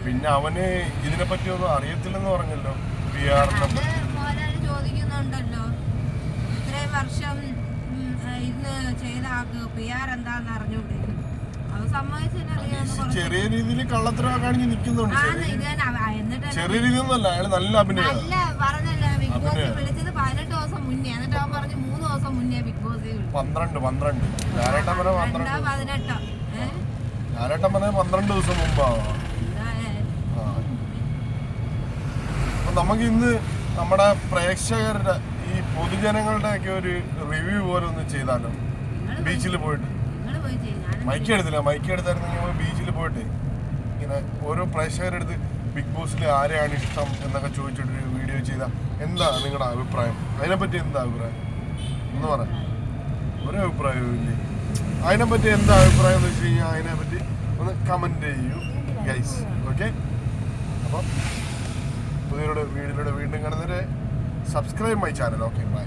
പിന്നെ അവന് ഇതിനെ പറ്റി ഒന്നും അറിയത്തില്ലെന്ന് പറഞ്ഞല്ലോ. ചോദിക്കുന്നുണ്ടല്ലോ ഇത്രയും വർഷം ഇന്ന് ചെയ്ത ആൾക്ക് PR എന്താന്ന് അറിഞ്ഞൂടെ? ചെറിയ രീതിയിൽ കള്ളത്തരം കാണിച്ച് നിൽക്കുന്നുണ്ട്. ചെറിയ രീതിയൊന്നുമല്ല, അയാൾ നല്ല അഭിനയം. പറഞ്ഞല്ലോ ബിഗ് ബോസ് വിളിച്ചത് 18 ദിവസം മുന്നേ, എന്നിട്ട് അവൻ പറഞ്ഞു 3 ദിവസം മുന്നേ ബിഗ് ബോസ് 12 ഞാനേട്ടൻ പറഞ്ഞ 12 ദിവസം മുമ്പാണ്. അപ്പൊ നമുക്ക് ഇന്ന് നമ്മുടെ പ്രേക്ഷകരുടെ ഈ പൊതുജനങ്ങളുടെ ഒക്കെ ഒരു റിവ്യൂ പോലെ ഒന്ന് ചെയ്താലോ? ബീച്ചിൽ പോയിട്ട് മൈക്ക് എടുത്തായിരുന്നു. ബീച്ചിൽ പോയിട്ട് ഇങ്ങനെ ഓരോ പ്രേക്ഷകരെടുത്ത് ബിഗ് ബോസിൽ ആരെയാണ് ഇഷ്ടം എന്നൊക്കെ ചോദിച്ചിട്ട് വീഡിയോ ചെയ്താൽ എന്താ നിങ്ങളുടെ അഭിപ്രായം? അതിനെപ്പറ്റി എന്താ അഭിപ്രായം എന്ന് പറയാം. ഒരു അഭിപ്രായവും ഇല്ലേ? അതിനെപ്പറ്റി എന്താ അഭിപ്രായം എന്ന് വെച്ച് കഴിഞ്ഞാൽ അതിനെപ്പറ്റി ഒന്ന് കമൻറ്റ് ചെയ്യൂ ഗൈസ്. ഓക്കെ, അപ്പം പുതിയൊരു വീഡിയോയിലൂടെ വീണ്ടും കാണുന്നവരെ subscribe my channel. Okay, by.